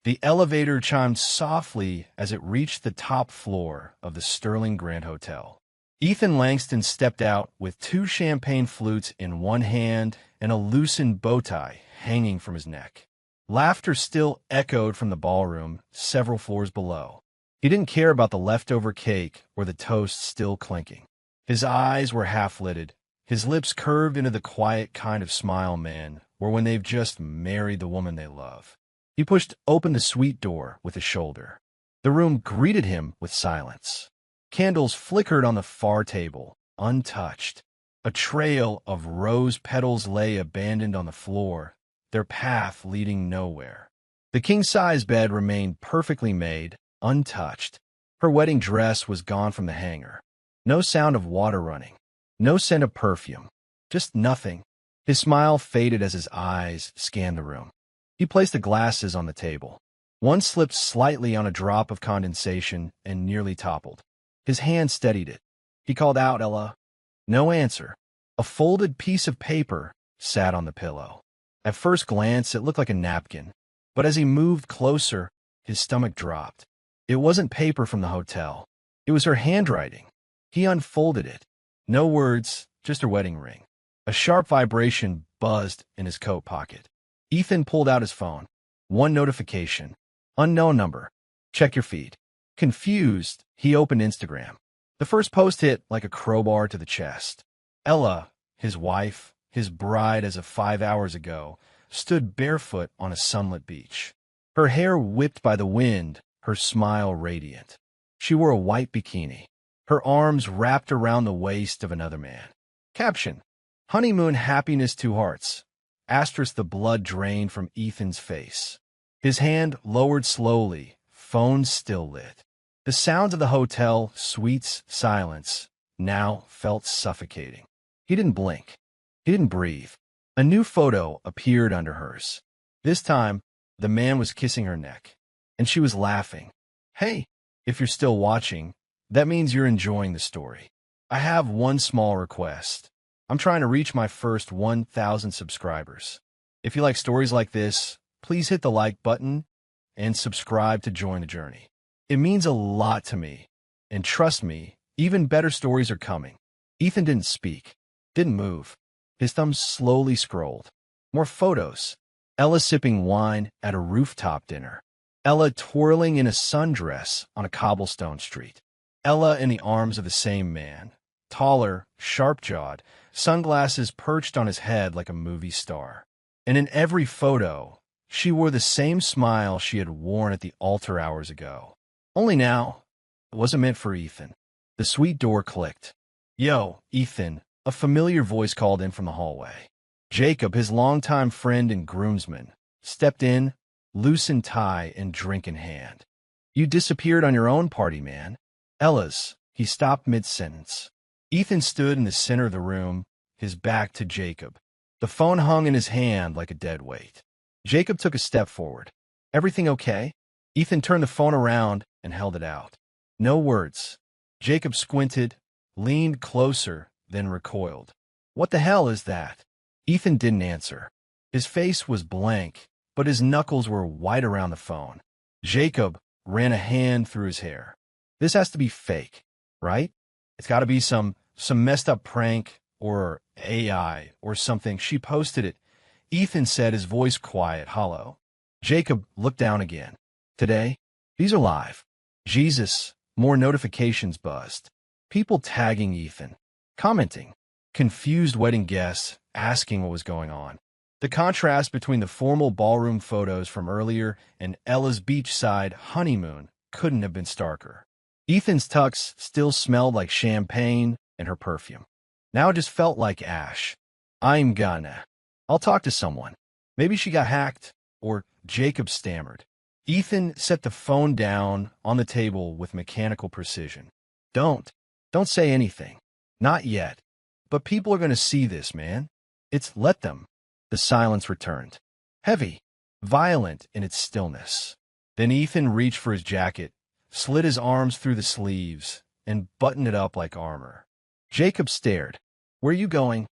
The elevator chimed softly as it reached the top floor of the Sterling Grand Hotel. Ethan Langston stepped out with two champagne flutes in one hand and a loosened bow tie hanging from his neck. Laughter still echoed from the ballroom several floors below. He didn't care about the leftover cake or the toast still clinking. His eyes were half-lidded, his lips curved into the quiet kind of smile men were when they've just married the woman they love. He pushed open the suite door with his shoulder. The room greeted him with silence. Candles flickered on the far table, untouched. A trail of rose petals lay abandoned on the floor, their path leading nowhere. The king-size bed remained perfectly made, untouched. Her wedding dress was gone from the hanger. No sound of water running. No scent of perfume. Just nothing. His smile faded as his eyes scanned the room. He placed the glasses on the table. One slipped slightly on a drop of condensation and nearly toppled. His hand steadied it. He called out, "Ella." No answer. A folded piece of paper sat on the pillow. At first glance, it looked like a napkin, but as he moved closer, his stomach dropped. It wasn't paper from the hotel. It was her handwriting. He unfolded it. No words, just her wedding ring. A sharp vibration buzzed in his coat pocket. Ethan pulled out his phone. One notification. Unknown number. Check your feed. Confused, he opened Instagram. The first post hit like a crowbar to the chest. Ella, his wife, his bride as of 5 hours ago, stood barefoot on a sunlit beach. Her hair whipped by the wind, her smile radiant. She wore a white bikini, her arms wrapped around the waist of another man. Caption: Honeymoon happiness 2 hearts. Asterisk the blood drained from Ethan's face. His hand lowered slowly, phone still lit. The sounds of the hotel suite's silence now felt suffocating. He didn't blink. He didn't breathe. A new photo appeared under hers. This time, the man was kissing her neck, and she was laughing. Hey, if you're still watching, that means you're enjoying the story. I have one small request. I'm trying to reach my first 1,000 subscribers. If you like stories like this, please hit the like button and subscribe to join the journey. It means a lot to me, and trust me, even better stories are coming. Ethan didn't speak, didn't move. His thumb slowly scrolled. More photos. Ella sipping wine at a rooftop dinner. Ella twirling in a sundress on a cobblestone street. Ella in the arms of the same man, taller, sharp-jawed, sunglasses perched on his head like a movie star. And in every photo, she wore the same smile she had worn at the altar hours ago. Only now, it wasn't meant for Ethan. The suite door clicked. Yo, Ethan, a familiar voice called in from the hallway. Jacob, his longtime friend and groomsman, stepped in, loosened tie and drink in hand. You disappeared on your own party, man. Ella's. He stopped mid-sentence. Ethan stood in the center of the room, his back to Jacob. The phone hung in his hand like a dead weight. Jacob took a step forward. Everything okay? Ethan turned the phone around and held it out. No words. Jacob squinted, leaned closer, then recoiled. What the hell is that? Ethan didn't answer. His face was blank, but his knuckles were white around the phone. Jacob ran a hand through his hair. This has to be fake, right? It's got to be some messed up prank or AI or something. She posted it. Ethan said, his voice quiet, hollow. Jacob looked down again. Today, these are live. Jesus, more notifications buzzed. People tagging Ethan, commenting, confused wedding guests asking what was going on. The contrast between the formal ballroom photos from earlier and Ella's beachside honeymoon couldn't have been starker. Ethan's tux still smelled like champagne and her perfume. Now it just felt like ash. I'll talk to someone. Maybe she got hacked, or Jacob stammered. Ethan set the phone down on the table with mechanical precision. Don't say anything. Not yet. But people are going to see this, man. Let them. The silence returned. Heavy, violent in its stillness. Then Ethan reached for his jacket, slid his arms through the sleeves, and buttoned it up like armor. Jacob stared. Where are you going?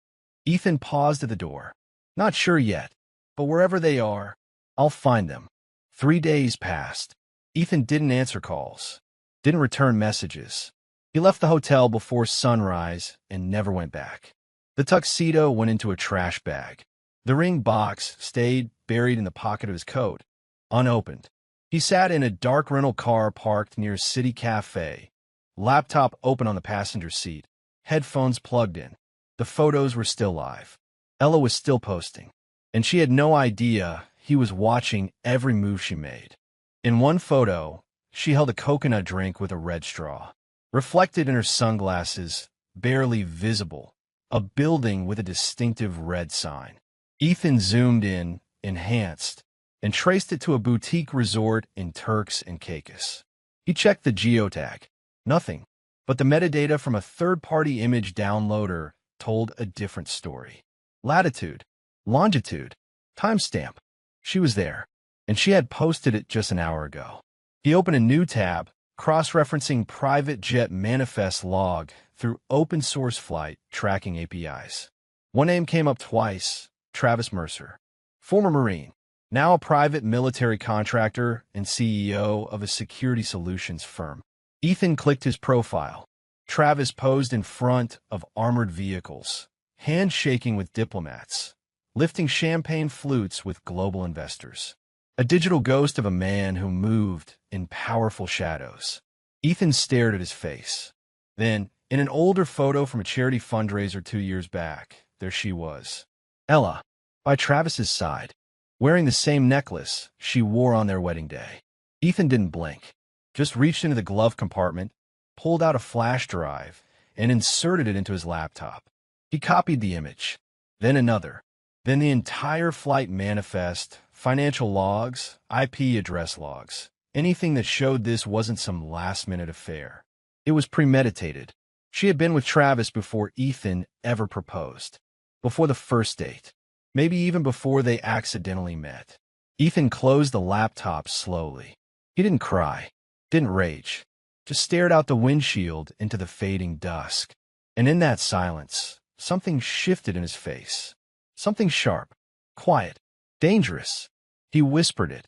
Ethan paused at the door. Not sure yet, but wherever they are, I'll find them. 3 days passed. Ethan didn't answer calls, didn't return messages. He left the hotel before sunrise and never went back. The tuxedo went into a trash bag. The ring box stayed buried in the pocket of his coat, unopened. He sat in a dark rental car parked near a city cafe, laptop open on the passenger seat, headphones plugged in. The photos were still live. Ella was still posting, and she had no idea he was watching every move she made. In one photo, she held a coconut drink with a red straw. Reflected in her sunglasses, barely visible, a building with a distinctive red sign. Ethan zoomed in, enhanced, and traced it to a boutique resort in Turks and Caicos. He checked the geotag. Nothing, but the metadata from a third-party image downloader told a different story. Latitude, longitude, timestamp. She was there, and she had posted it just an hour ago. He opened a new tab, cross-referencing private jet manifest log through open-source flight tracking APIs. One name came up twice, Travis Mercer, former Marine, now a private military contractor and CEO of a security solutions firm. Ethan clicked his profile. Travis posed in front of armored vehicles, handshaking with diplomats, lifting champagne flutes with global investors. A digital ghost of a man who moved in powerful shadows. Ethan stared at his face. Then, in an older photo from a charity fundraiser 2 years back, there she was. Ella, by Travis's side, wearing the same necklace she wore on their wedding day. Ethan didn't blink, just reached into the glove compartment, pulled out a flash drive, and inserted it into his laptop. He copied the image, then another, then the entire flight manifest, financial logs, IP address logs, anything that showed this wasn't some last-minute affair. It was premeditated. She had been with Travis before Ethan ever proposed, before the first date, maybe even before they accidentally met. Ethan closed the laptop slowly. He didn't cry, didn't rage, just stared out the windshield into the fading dusk. And in that silence, something shifted in his face. Something sharp, quiet, dangerous. He whispered it,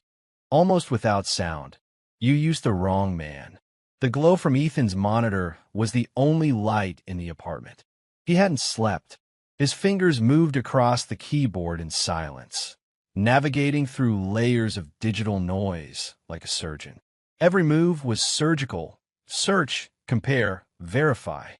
almost without sound. You used the wrong man. The glow from Ethan's monitor was the only light in the apartment. He hadn't slept. His fingers moved across the keyboard in silence, navigating through layers of digital noise like a surgeon. Every move was surgical. Search, compare, verify.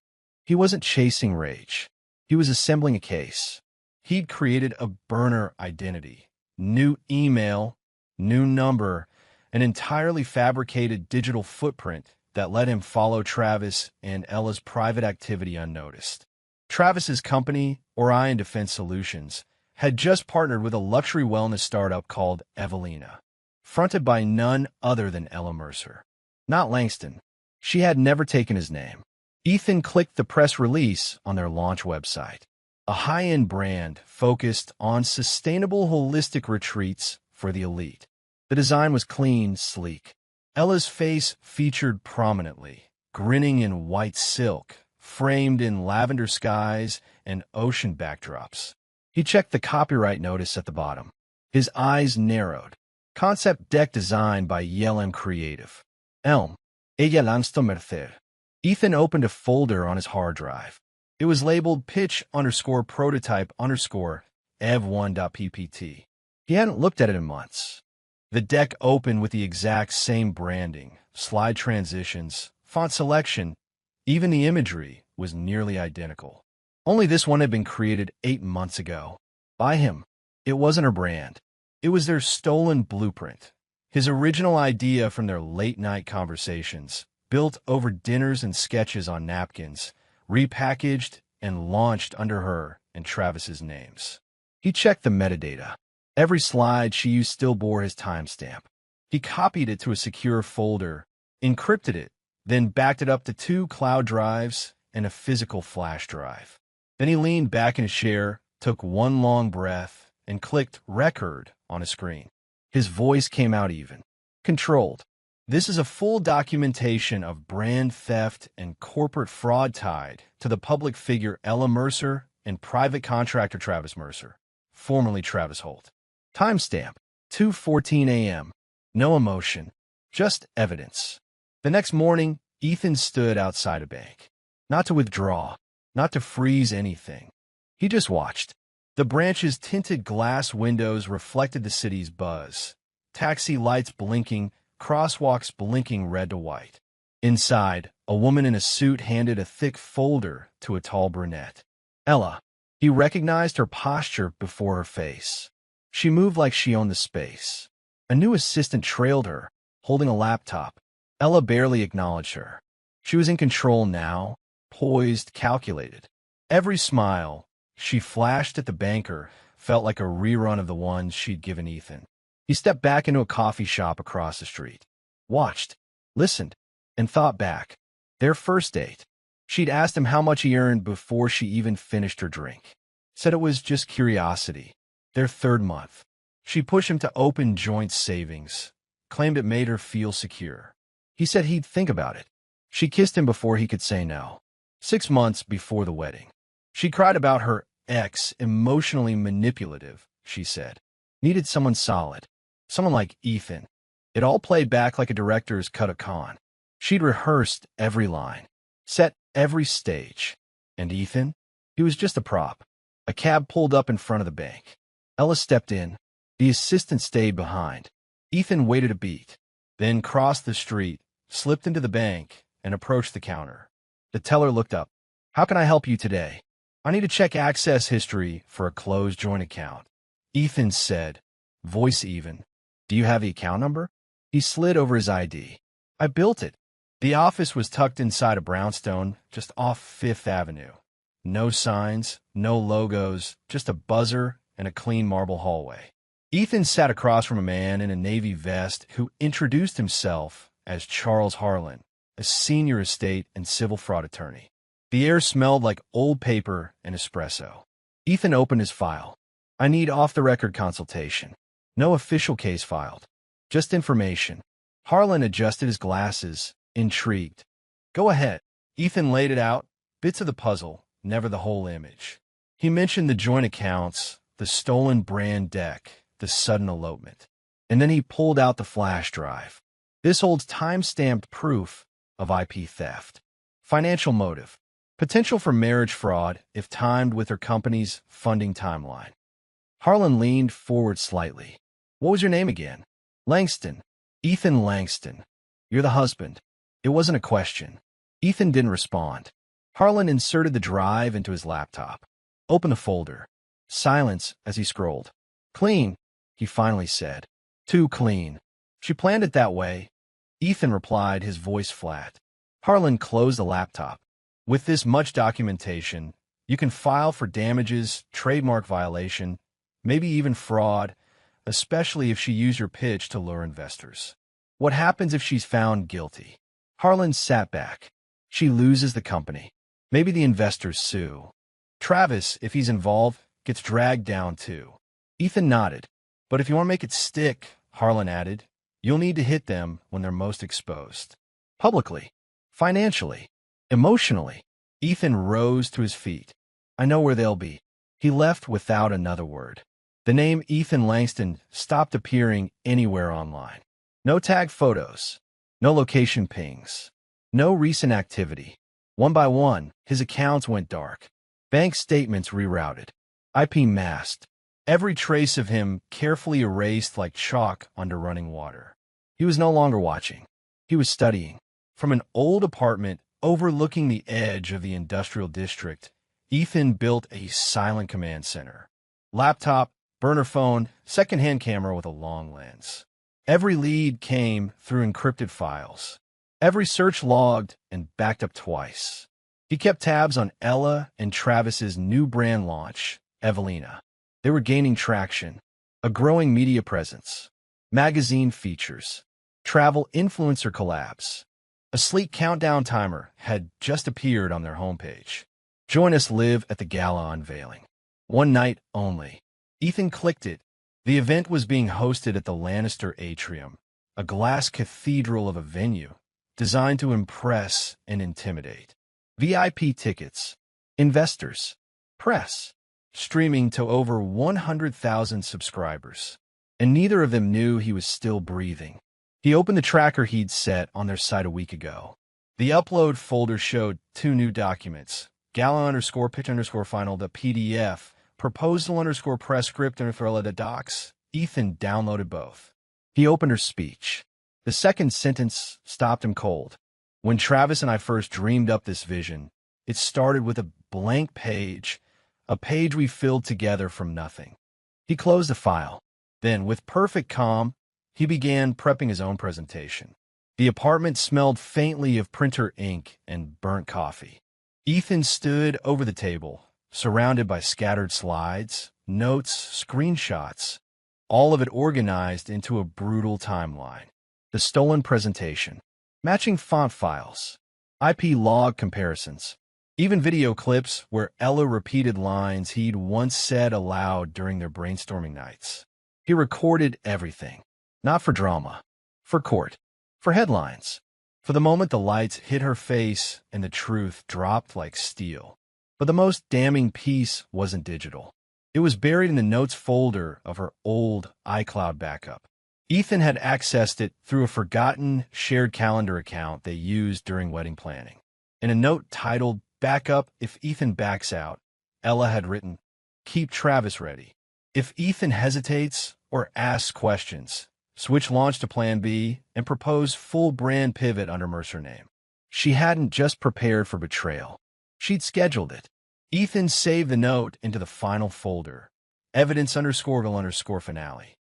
He wasn't chasing rage. He was assembling a case. He'd created a burner identity, new email, new number, an entirely fabricated digital footprint that let him follow Travis and Ella's private activity unnoticed. Travis's company, Orion Defense Solutions, had just partnered with a luxury wellness startup called Evelina, fronted by none other than Ella Mercer. Not Langston. She had never taken his name. Ethan clicked the press release on their launch website. A high-end brand focused on sustainable holistic retreats for the elite. The design was clean, sleek. Ella's face featured prominently, grinning in white silk, framed in lavender skies and ocean backdrops. He checked the copyright notice at the bottom. His eyes narrowed. Concept deck designed by Yelm Creative. Elm. Ella lanzó Mercer. Ethan opened a folder on his hard drive. It was labeled pitch_prototype_ev1.ppt. He hadn't looked at it in months. The deck opened with the exact same branding, slide transitions, font selection. Even the imagery was nearly identical. Only this one had been created 8 months ago. By him. It wasn't her brand. It was their stolen blueprint. His original idea from their late-night conversations, built over dinners and sketches on napkins, repackaged and launched under her and Travis's names. He checked the metadata. Every slide she used still bore his timestamp. He copied it to a secure folder, encrypted it, then backed it up to 2 cloud drives and a physical flash drive. Then he leaned back in his chair, took one long breath, and clicked record on a screen. His voice came out even, controlled. This is a full documentation of brand theft and corporate fraud tied to the public figure Ella Mercer and private contractor Travis Mercer, formerly Travis Holt. Timestamp, 2:14 a.m. No emotion, just evidence. The next morning, Ethan stood outside a bank. Not to withdraw, not to freeze anything. He just watched. The branch's tinted glass windows reflected the city's buzz. Taxi lights blinking, crosswalks blinking red to white. Inside, a woman in a suit handed a thick folder to a tall brunette. Ella. He recognized her posture before her face. She moved like she owned the space. A new assistant trailed her, holding a laptop. Ella barely acknowledged her. She was in control now, poised, calculated. Every smile she flashed at the banker felt like a rerun of the ones she'd given Ethan. He stepped back into a coffee shop across the street. Watched, listened, and thought back. Their first date. She'd asked him how much he earned before she even finished her drink. Said it was just curiosity. Their third month. She pushed him to open joint savings. Claimed it made her feel secure. He said he'd think about it. She kissed him before he could say no. 6 months before the wedding. She cried about her ex, emotionally manipulative, she said. Needed someone solid. Someone like Ethan. It all played back like a director's cut of con. She'd rehearsed every line. Set every stage. And Ethan? He was just a prop. A cab pulled up in front of the bank. Ella stepped in. The assistant stayed behind. Ethan waited a beat, then crossed the street, slipped into the bank, and approached the counter. The teller looked up. How can I help you today? I need to check access history for a closed joint account. Ethan said, voice even. Do you have the account number? He slid over his ID. I built it. The office was tucked inside a brownstone just off Fifth Avenue. No signs, no logos, just a buzzer and a clean marble hallway. Ethan sat across from a man in a navy vest who introduced himself as Charles Harlan, a senior estate and civil fraud attorney. The air smelled like old paper and espresso. Ethan opened his file. I need off-the-record consultation. No official case filed. Just information. Harlan adjusted his glasses, intrigued. Go ahead. Ethan laid it out, bits of the puzzle, never the whole image. He mentioned the joint accounts, the stolen brand deck, the sudden elopement. And then he pulled out the flash drive. This holds time-stamped proof of IP theft. Financial motive. Potential for marriage fraud if timed with her company's funding timeline. Harlan leaned forward slightly. What was your name again? Langston. Ethan Langston. You're the husband. It wasn't a question. Ethan didn't respond. Harlan inserted the drive into his laptop. Opened the folder. Silence as he scrolled. Clean, he finally said. Too clean. She planned it that way. Ethan replied, his voice flat. Harlan closed the laptop. With this much documentation, you can file for damages, trademark violation, maybe even fraud, especially if she used your pitch to lure investors. What happens if she's found guilty? Harlan sat back. She loses the company. Maybe the investors sue. Travis, if he's involved, gets dragged down too. Ethan nodded. But if you want to make it stick, Harlan added, you'll need to hit them when they're most exposed. Publicly. Financially. Emotionally. Ethan rose to his feet. I know where they'll be. He left without another word. The name Ethan Langston stopped appearing anywhere online. No tag photos. No location pings. No recent activity. One by one, his accounts went dark. Bank statements rerouted. IP masked. Every trace of him carefully erased like chalk under running water. He was no longer watching. He was studying. From an old apartment overlooking the edge of the industrial district, Ethan built a silent command center. Laptop, burner phone, second-hand camera with a long lens. Every lead came through encrypted files. Every search logged and backed up twice. He kept tabs on Ella and Travis's new brand launch, Evelina. They were gaining traction, a growing media presence, magazine features, travel influencer collabs. A sleek countdown timer had just appeared on their homepage. Join us live at the gala unveiling. One night only. Ethan clicked it. The event was being hosted at the Lannister Atrium, a glass cathedral of a venue designed to impress and intimidate. VIP tickets, investors, press, streaming to over 100,000 subscribers. And neither of them knew he was still breathing. He opened the tracker he'd set on their site a week ago. The upload folder showed 2 new documents, gala_pitch_final, the PDF, proposal_press script the docs. Ethan downloaded both. He opened her speech. The second sentence stopped him cold. When Travis and I first dreamed up this vision, it started with a blank page, a page we filled together from nothing. He closed the file. Then, with perfect calm, he began prepping his own presentation. The apartment smelled faintly of printer ink and burnt coffee. Ethan stood over the table, surrounded by scattered slides, notes, screenshots, all of it organized into a brutal timeline. The stolen presentation, matching font files, IP log comparisons, even video clips where Ella repeated lines he'd once said aloud during their brainstorming nights. He recorded everything, not for drama, for court, for headlines, for the moment the lights hit her face and the truth dropped like steel. But the most damning piece wasn't digital. It was buried in the notes folder of her old iCloud backup. Ethan had accessed it through a forgotten shared calendar account they used during wedding planning. In a note titled, "Backup if Ethan backs out," Ella had written, "Keep Travis ready. If Ethan hesitates or asks questions, switch launch to Plan B and propose full brand pivot under Mercer name." She hadn't just prepared for betrayal. She'd scheduled it. Ethan saved the note into the final folder, evidence_finale.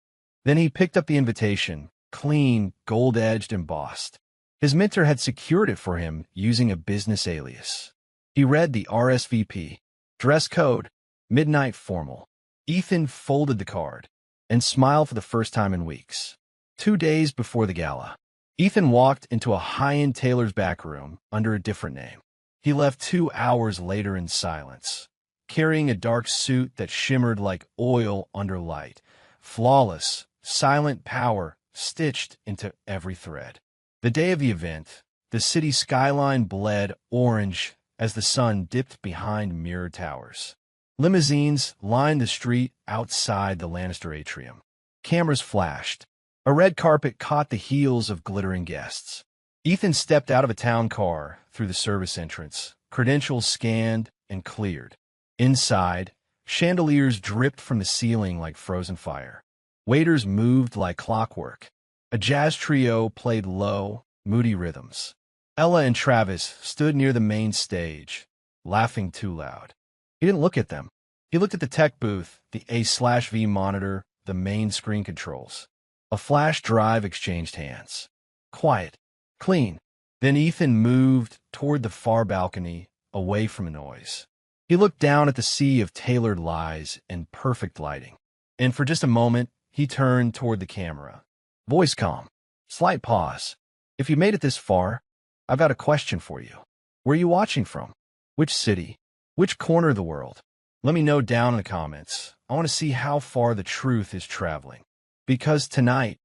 Then he picked up the invitation, clean, gold-edged, embossed. His mentor had secured it for him using a business alias. He read the RSVP, dress code, midnight formal. Ethan folded the card and smiled for the first time in weeks. 2 days before the gala, Ethan walked into a high-end tailor's back room under a different name. He left 2 hours later in silence, carrying a dark suit that shimmered like oil under light, flawless, silent power stitched into every thread. The day of the event, the city skyline bled orange as the sun dipped behind mirrored towers. Limousines lined the street outside the Lannister atrium. Cameras flashed. A red carpet caught the heels of glittering guests. Ethan stepped out of a town car through the service entrance, credentials scanned and cleared. Inside, chandeliers dripped from the ceiling like frozen fire. Waiters moved like clockwork. A jazz trio played low, moody rhythms. Ella and Travis stood near the main stage, laughing too loud. He didn't look at them. He looked at the tech booth, the A/V monitor, the main screen controls. A flash drive exchanged hands. Quiet. Clean. Then Ethan moved toward the far balcony, away from the noise. He looked down at the sea of tailored lies and perfect lighting. And for just a moment, he turned toward the camera. Voice calm. Slight pause. "If you made it this far, I've got a question for you. Where are you watching from? Which city? Which corner of the world? Let me know down in the comments. I want to see how far the truth is traveling. Because tonight,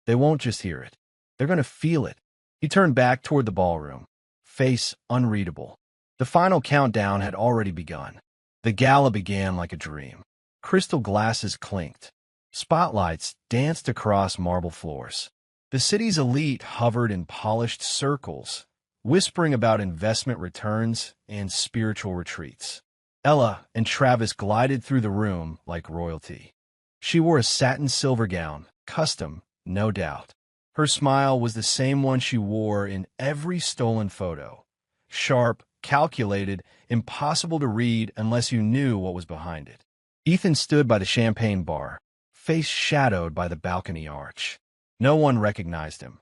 they won't just hear it. They're going to feel it." He turned back toward the ballroom, face unreadable. The final countdown had already begun. The gala began like a dream. Crystal glasses clinked. Spotlights danced across marble floors. The city's elite hovered in polished circles, whispering about investment returns and spiritual retreats. Ella and Travis glided through the room like royalty. She wore a satin silver gown, custom, no doubt. Her smile was the same one she wore in every stolen photo. Sharp, calculated, impossible to read unless you knew what was behind it. Ethan stood by the champagne bar, face shadowed by the balcony arch. No one recognized him.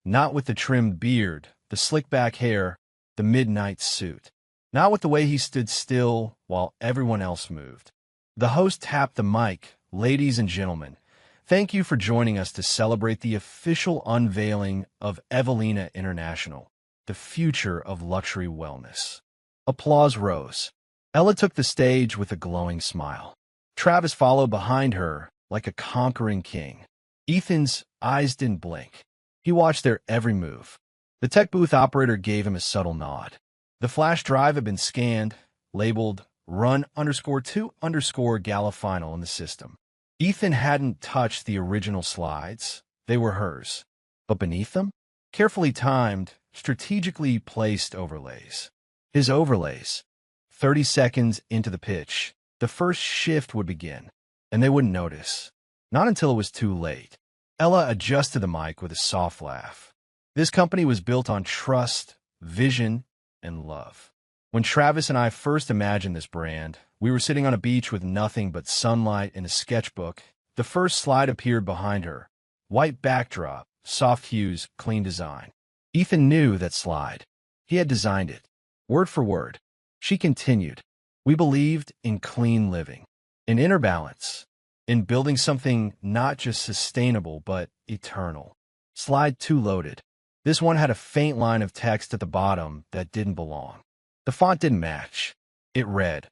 Not with the trimmed beard, the slick-back hair, the midnight suit. Not with the way he stood still while everyone else moved. The host tapped the mic. "Ladies and gentlemen, thank you for joining us to celebrate the official unveiling of Evelina International, the future of luxury wellness." Applause rose. Ella took the stage with a glowing smile. Travis followed behind her like a conquering king. Ethan's eyes didn't blink. He watched their every move. The tech booth operator gave him a subtle nod. The flash drive had been scanned, labeled run_2_gala final in the system. Ethan hadn't touched the original slides. They were hers. But beneath them, carefully timed, strategically placed overlays. His overlays. 30 seconds into the pitch, the first shift would begin, and they wouldn't notice. Not until it was too late. Ella adjusted the mic with a soft laugh. This company was built on trust, vision, and love. When Travis and I first imagined this brand, we were sitting on a beach with nothing but sunlight and a sketchbook. The first slide appeared behind her. White backdrop, soft hues, clean design. Ethan knew that slide. He had designed it, word for word. She continued. We believed in clean living, in inner balance, in building something not just sustainable but eternal. Slide 2 loaded. This one had a faint line of text at the bottom that didn't belong. The font didn't match. It read,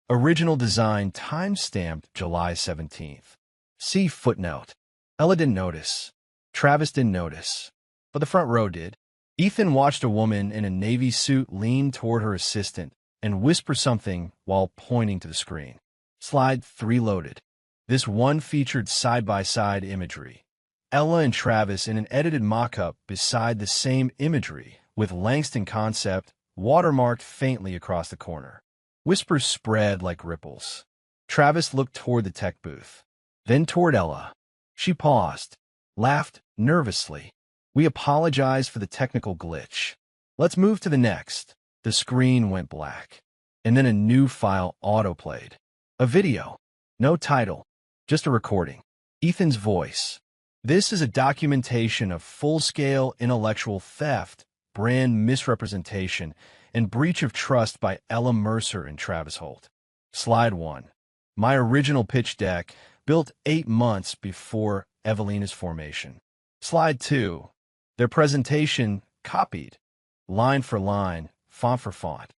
Original design timestamped July 17th. See footnote. Ella didn't notice. Travis didn't notice. But the front row did. Ethan watched a woman in a navy suit lean toward her assistant and whisper something while pointing to the screen. Slide 3 loaded. This one featured side-by-side imagery. Ella and Travis in an edited mock-up beside the same imagery, with Langston concept watermarked faintly across the corner. Whispers spread like ripples. Travis looked toward the tech booth, then toward Ella. She paused, laughed nervously. We apologize for the technical glitch. Let's move to the next. The screen went black, and then a new file autoplayed. A video. No title, just a recording. Ethan's voice. This is a documentation of full-scale intellectual theft, brand misrepresentation, and breach of trust by Ella Mercer and Travis Holt. Slide 1. My original pitch deck, built 8 months before Evelina's formation. Slide 2. Their presentation, copied, line for line, font for font.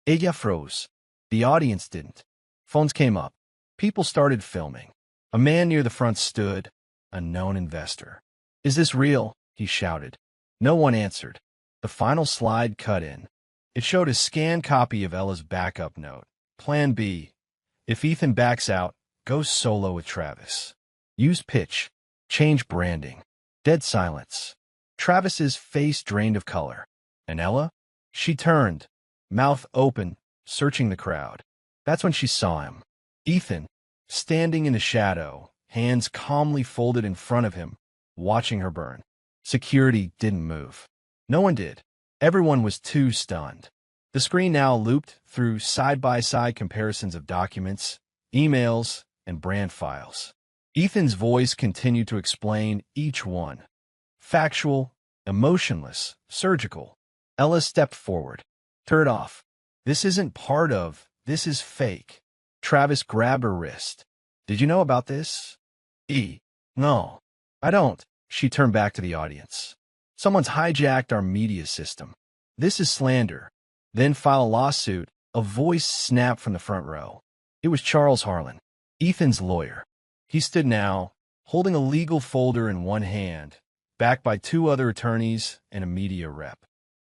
Ella froze. The audience didn't. Phones came up. People started filming. A man near the front stood, a known investor. Is this real? He shouted. No one answered. The final slide cut in. It showed a scanned copy of Ella's backup note. Plan B. If Ethan backs out, go solo with Travis. Use pitch. Change branding. Dead silence. Travis's face drained of color. And Ella? She turned, mouth open, searching the crowd. That's when she saw him. Ethan, standing in the shadow, hands calmly folded in front of him, watching her burn. Security didn't move. No one did. Everyone was too stunned. The screen now looped through side-by-side comparisons of documents, emails, and brand files. Ethan's voice continued to explain each one. Factual, emotionless, surgical. Ella stepped forward. Turn it off. This isn't part of, this is fake. Travis grabbed her wrist. Did you know about this? No, I don't. She turned back to the audience. Someone's hijacked our media system. This is slander. Then file a lawsuit. A voice snapped from the front row. It was Charles Harlan, Ethan's lawyer. He stood now, holding a legal folder in one hand, backed by 2 other attorneys and a media rep.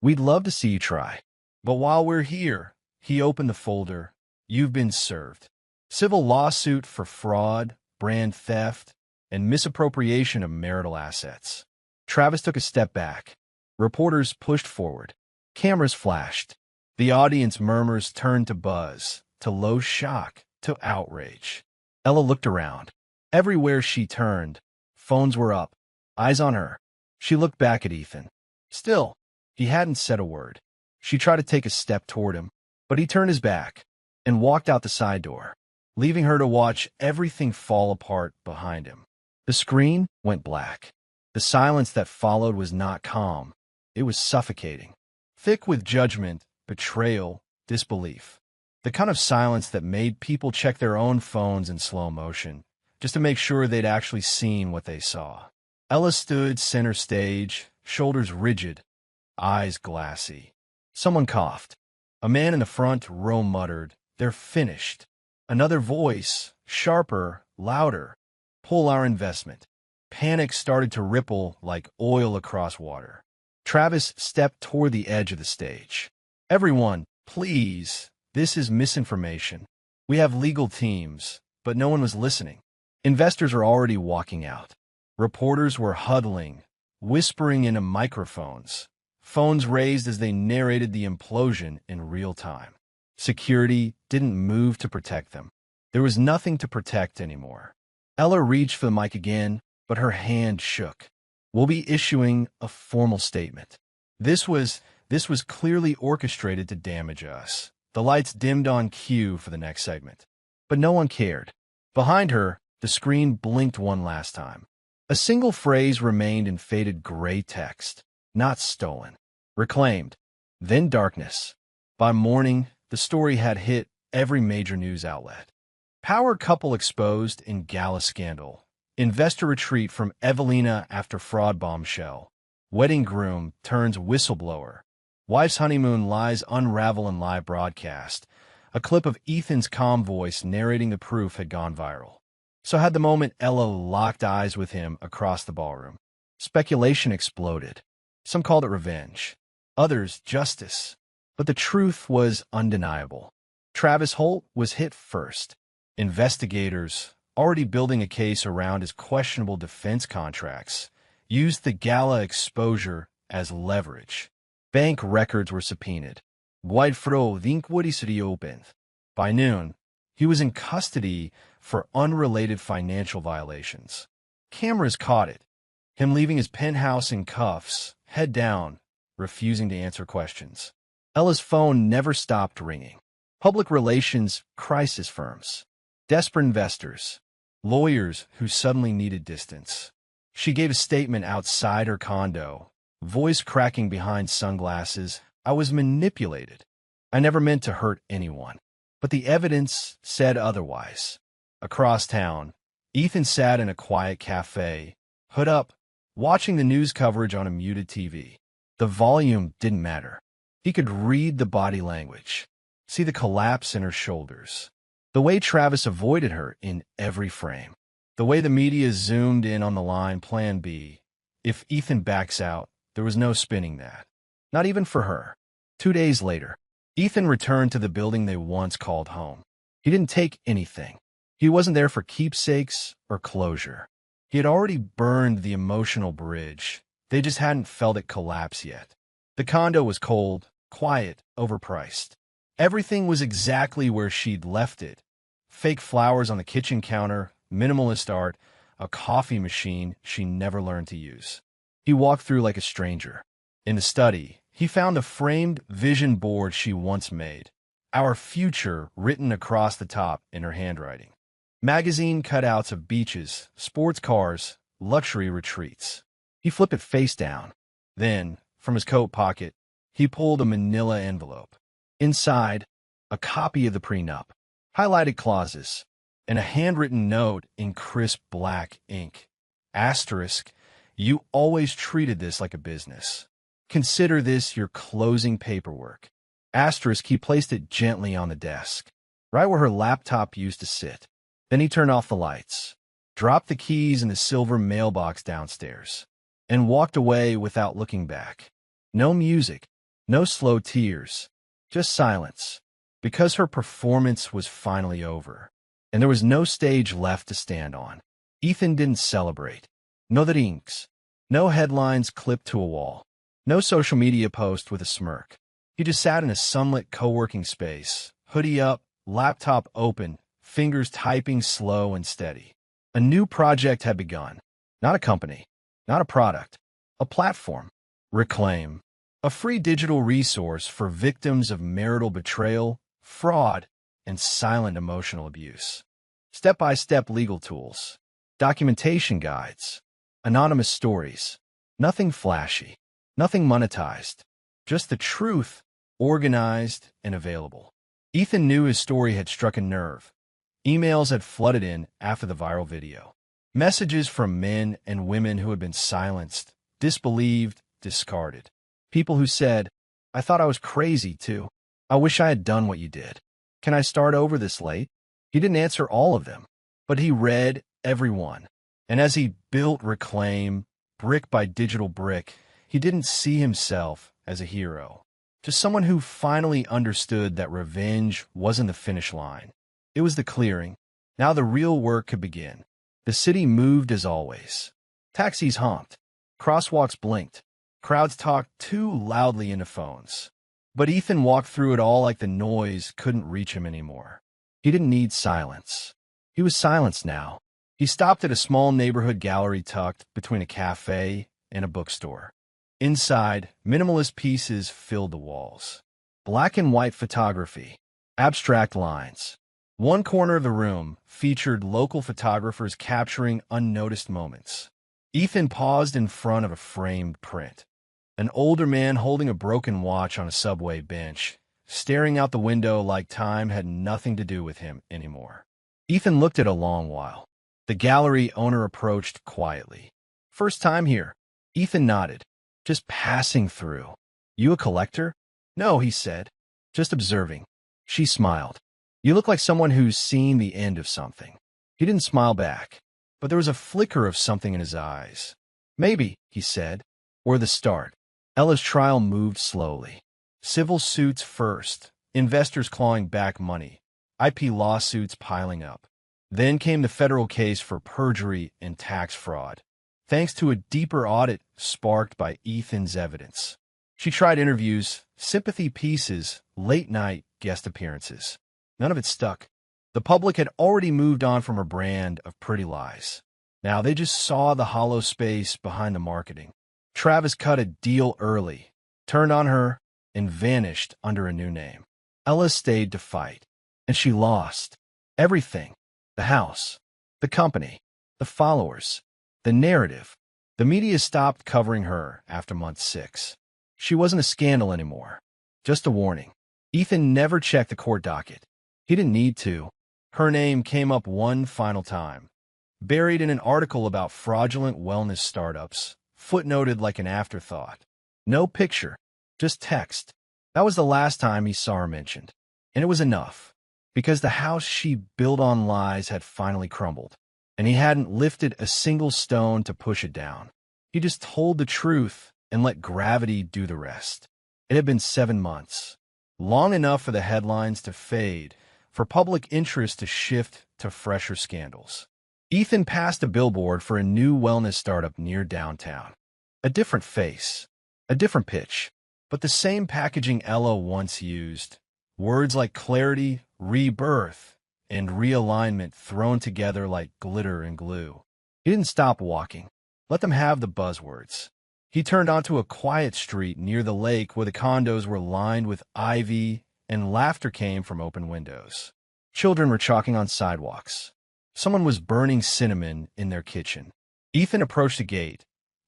We'd love to see you try. But while we're here, he opened the folder. You've been served. Civil lawsuit for fraud, brand theft, and misappropriation of marital assets. Travis took a step back. Reporters pushed forward. Cameras flashed. The audience murmurs turned to buzz, to low shock, to outrage. Ella looked around. Everywhere she turned, phones were up, eyes on her. She looked back at Ethan. Still, he hadn't said a word. She tried to take a step toward him, but he turned his back and walked out the side door, leaving her to watch everything fall apart behind him. The screen went black. The silence that followed was not calm. It was suffocating, thick with judgment, betrayal, disbelief. The kind of silence that made people check their own phones in slow motion, just to make sure they'd actually seen what they saw. Ella stood center stage, shoulders rigid, eyes glassy. Someone coughed. A man in the front row muttered, "They're finished." Another voice, sharper, louder, "Pull our investment." Panic started to ripple like oil across water. Travis stepped toward the edge of the stage. "Everyone, please, this is misinformation. We have legal teams, but no one was listening. Investors are already walking out. Reporters were huddling, whispering into microphones, phones raised as they narrated the implosion in real time. Security didn't move to protect them. There was nothing to protect anymore. Ella reached for the mic again, but her hand shook. "We'll be issuing a formal statement. This was clearly orchestrated to damage us." The lights dimmed on cue for the next segment. But no one cared. Behind her, the screen blinked one last time. A single phrase remained in faded gray text. "Not stolen. Reclaimed." Then darkness. By morning, the story had hit every major news outlet. Power couple exposed in gala scandal. Investor retreat from Evelina after fraud bombshell. Wedding groom turns whistleblower. Wife's honeymoon lies unravel in live broadcast. A clip of Ethan's calm voice narrating the proof had gone viral. So had the moment Ella locked eyes with him across the ballroom. Speculation exploded. Some called it revenge. Others, justice. But the truth was undeniable. Travis Holt was hit first. Investigators, already building a case around his questionable defense contracts, used the gala exposure as leverage. Bank records were subpoenaed. Whitefro Vinkwoody's reopened. By noon, he was in custody for unrelated financial violations. Cameras caught it. Him leaving his penthouse in cuffs, head down, refusing to answer questions. Ella's phone never stopped ringing. Public relations crisis firms. Desperate investors. Lawyers who suddenly needed distance. She gave a statement outside her condo, voice cracking behind sunglasses. "I was manipulated. I never meant to hurt anyone." But the evidence said otherwise. Across town, Ethan sat in a quiet cafe, hood up, watching the news coverage on a muted TV. The volume didn't matter. He could read the body language, see the collapse in her shoulders, the way Travis avoided her in every frame, the way the media zoomed in on the line Plan B. If Ethan backs out, there was no spinning that. Not even for her. 2 days later, Ethan returned to the building they once called home. He didn't take anything. He wasn't there for keepsakes or closure. He had already burned the emotional bridge. They just hadn't felt it collapse yet. The condo was cold, quiet, overpriced. Everything was exactly where she'd left it. Fake flowers on the kitchen counter, minimalist art, a coffee machine she never learned to use. He walked through like a stranger. In the study, he found the framed vision board she once made. Our future written across the top in her handwriting. Magazine cutouts of beaches, sports cars, luxury retreats. He flipped it face down. Then, from his coat pocket, he pulled a manila envelope. Inside, a copy of the prenup, highlighted clauses, and a handwritten note in crisp black ink. Asterisk, "You always treated this like a business. Consider this your closing paperwork." Asterisk, he placed it gently on the desk, right where her laptop used to sit. Then he turned off the lights, dropped the keys in the silver mailbox downstairs, and walked away without looking back. No music, no slow tears, just silence, because her performance was finally over, and there was no stage left to stand on. Ethan didn't celebrate. No drinks, no headlines clipped to a wall, no social media post with a smirk. He just sat in a sunlit co-working space, hoodie up, laptop open, fingers typing slow and steady. A new project had begun. Not a company, not a product, a platform. Reclaim, a free digital resource for victims of marital betrayal, fraud, and silent emotional abuse. Step-by-step legal tools, documentation guides, anonymous stories. Nothing flashy, nothing monetized, just the truth, organized and available. Ethan knew his story had struck a nerve. Emails had flooded in after the viral video. Messages from men and women who had been silenced, disbelieved, discarded. People who said, "I thought I was crazy too. I wish I had done what you did. Can I start over this late?" He didn't answer all of them, but he read every one. And as he built Reclaim, brick by digital brick, he didn't see himself as a hero, just someone who finally understood that revenge wasn't the finish line. It was the clearing. Now the real work could begin. The city moved as always. Taxis honked. Crosswalks blinked. Crowds talked too loudly into phones. But Ethan walked through it all like the noise couldn't reach him anymore. He didn't need silence. He was silenced now. He stopped at a small neighborhood gallery tucked between a cafe and a bookstore. Inside, minimalist pieces filled the walls. Black and white photography, abstract lines. One corner of the room featured local photographers capturing unnoticed moments. Ethan paused in front of a framed print. An older man holding a broken watch on a subway bench, staring out the window like time had nothing to do with him anymore. Ethan looked at it a long while. The gallery owner approached quietly. "First time here." Ethan nodded. "Just passing through." "You a collector?" "No," he said. "Just observing." She smiled. "You look like someone who's seen the end of something." He didn't smile back, but there was a flicker of something in his eyes. "Maybe," he said, "or the start." Ella's trial moved slowly. Civil suits first, investors clawing back money, IP lawsuits piling up. Then came the federal case for perjury and tax fraud, thanks to a deeper audit sparked by Ethan's evidence. She tried interviews, sympathy pieces, late-night guest appearances. None of it stuck. The public had already moved on from her brand of pretty lies. Now they just saw the hollow space behind the marketing. Travis cut a deal early, turned on her, and vanished under a new name. Ella stayed to fight, and she lost. Everything. The house, the company, the followers, the narrative. The media stopped covering her after month 6. She wasn't a scandal anymore, just a warning. Ethan never checked the court docket. He didn't need to. Her name came up one final time, buried in an article about fraudulent wellness startups, footnoted like an afterthought. No picture, just text. That was the last time he saw her mentioned. And it was enough, because the house she built on lies had finally crumbled, and he hadn't lifted a single stone to push it down. He just told the truth and let gravity do the rest. It had been 7 months, long enough for the headlines to fade, for public interest to shift to fresher scandals. Ethan passed a billboard for a new wellness startup near downtown. A different face, a different pitch, but the same packaging Ella once used. Words like clarity, rebirth, and realignment thrown together like glitter and glue. He didn't stop walking. Let them have the buzzwords. He turned onto a quiet street near the lake where the condos were lined with ivy and laughter came from open windows. Children were chalking on sidewalks. Someone was burning cinnamon in their kitchen. Ethan approached the gate,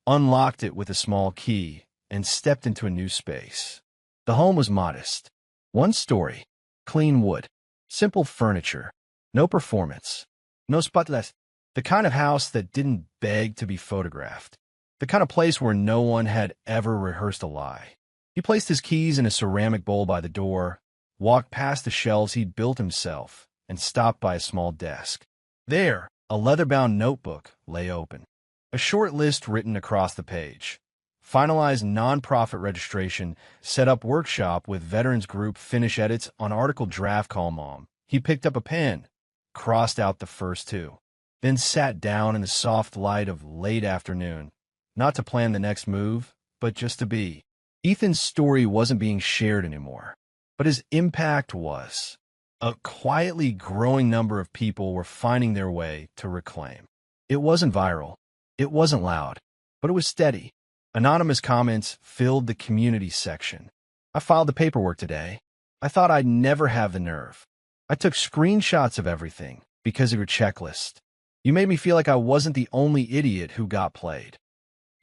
unlocked it with a small key, and stepped into a new space. The home was modest. 1 story, clean wood, simple furniture, no performance, no spotlight. The kind of house that didn't beg to be photographed. The kind of place where no one had ever rehearsed a lie. He placed his keys in a ceramic bowl by the door, walked past the shelves he'd built himself, and stopped by a small desk. There, a leather-bound notebook lay open. A short list written across the page. Finalized nonprofit registration, set up workshop with veterans group, finish edits on article draft, call mom. He picked up a pen, crossed out the first 2, then sat down in the soft light of late afternoon, not to plan the next move, but just to be. Ethan's story wasn't being shared anymore, but his impact was. A quietly growing number of people were finding their way to reclaim. It wasn't viral. It wasn't loud, but it was steady. Anonymous comments filled the community section. "I filed the paperwork today. I thought I'd never have the nerve. I took screenshots of everything because of your checklist. You made me feel like I wasn't the only idiot who got played."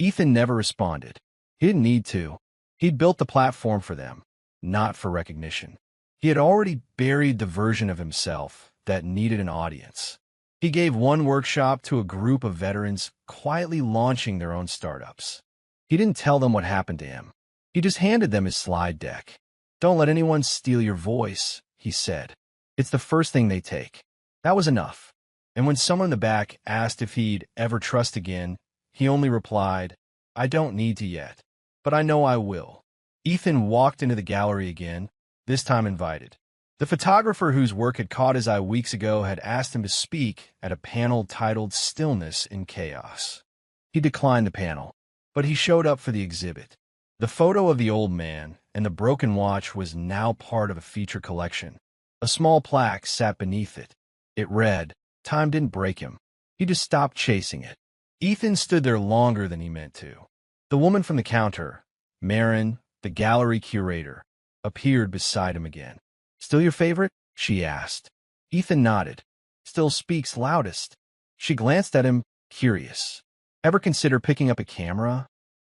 Ethan never responded. He didn't need to. He'd built the platform for them, not for recognition. He had already buried the version of himself that needed an audience. He gave one workshop to a group of veterans quietly launching their own startups. He didn't tell them what happened to him. He just handed them his slide deck. "Don't let anyone steal your voice," he said. "It's the first thing they take." That was enough. And when someone in the back asked if he'd ever trust again, he only replied, "I don't need to yet, but I know I will." Ethan walked into the gallery again, this time invited. The photographer whose work had caught his eye weeks ago had asked him to speak at a panel titled Stillness in Chaos. He declined the panel. but he showed up for the exhibit. The photo of the old man and the broken watch was now part of a feature collection. A small plaque sat beneath it. It read, "Time didn't break him. He just stopped chasing it." Ethan stood there longer than he meant to. The woman from the counter, Marin, the gallery curator, appeared beside him again. "Still your favorite?" she asked. Ethan nodded. "Still speaks loudest." She glanced at him, curious. "Ever consider picking up a camera?"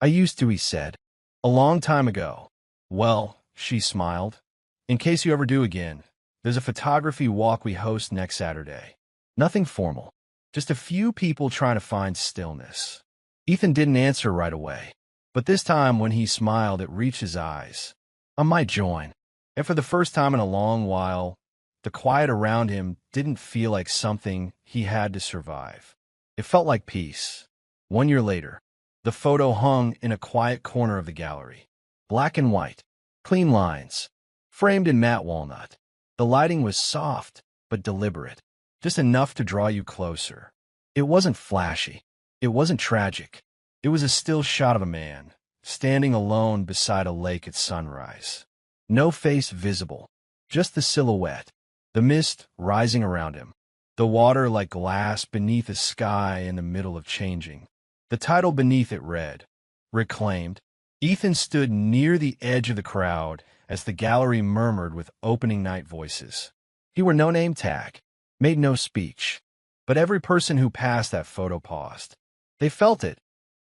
"I used to," he said. "A long time ago." "Well," she smiled, "in case you ever do again, there's a photography walk we host next Saturday. Nothing formal, just a few people trying to find stillness." Ethan didn't answer right away, but this time when he smiled, it reached his eyes. "I might join." And for the first time in a long while, the quiet around him didn't feel like something he had to survive. It felt like peace. 1 year later, the photo hung in a quiet corner of the gallery. Black and white, clean lines, framed in matte walnut. The lighting was soft, but deliberate, just enough to draw you closer. It wasn't flashy. It wasn't tragic. It was a still shot of a man, standing alone beside a lake at sunrise. No face visible, just the silhouette, the mist rising around him, the water like glass beneath a sky in the middle of changing. The title beneath it read, "Reclaimed." Ethan stood near the edge of the crowd as the gallery murmured with opening night voices. He wore no name tag, made no speech, but every person who passed that photo paused. They felt it,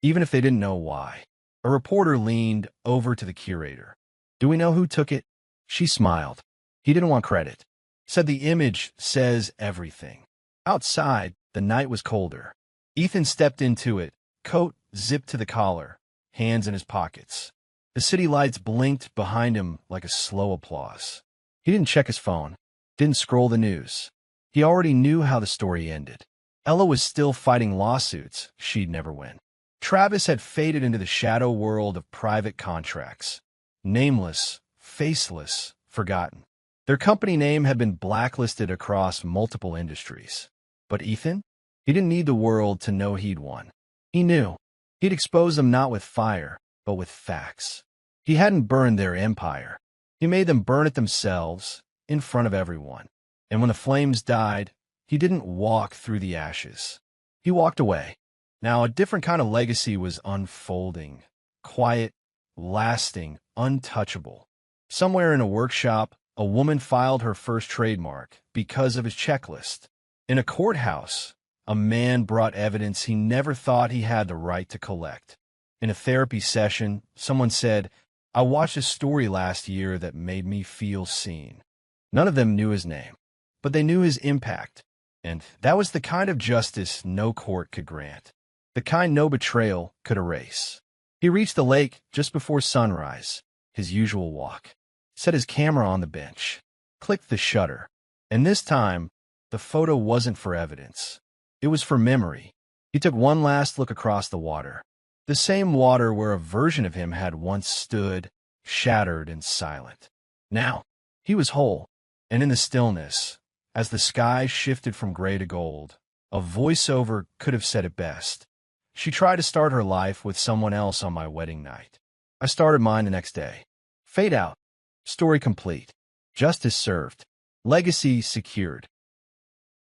even if they didn't know why. A reporter leaned over to the curator. "Do we know who took it?" She smiled. He didn't want credit. Said the image says everything. Outside, the night was colder. Ethan stepped into it, coat zipped to the collar, hands in his pockets. The city lights blinked behind him like a slow applause. He didn't check his phone, didn't scroll the news. He already knew how the story ended. Ella was still fighting lawsuits she'd never win. Travis had faded into the shadow world of private contracts. Nameless, faceless, forgotten. Their company name had been blacklisted across multiple industries. But Ethan? He didn't need the world to know he'd won. He knew. He'd exposed them not with fire, but with facts. He hadn't burned their empire. He made them burn it themselves, in front of everyone. And when the flames died, he didn't walk through the ashes. He walked away. Now a different kind of legacy was unfolding. Quiet, lasting, untouchable. Somewhere in a workshop, a woman filed her first trademark because of his checklist. In a courthouse, a man brought evidence he never thought he had the right to collect. In a therapy session, someone said, "I watched a story last year that made me feel seen." None of them knew his name, but they knew his impact. And that was the kind of justice no court could grant, the kind no betrayal could erase. He reached the lake just before sunrise, his usual walk, set his camera on the bench, clicked the shutter. And this time, the photo wasn't for evidence. It was for memory. He took one last look across the water. The same water where a version of him had once stood, shattered and silent. Now, he was whole, and in the stillness, as the sky shifted from gray to gold, a voiceover could have said it best. "She tried to start her life with someone else on my wedding night. I started mine the next day." Fade out. Story complete. Justice served. Legacy secured.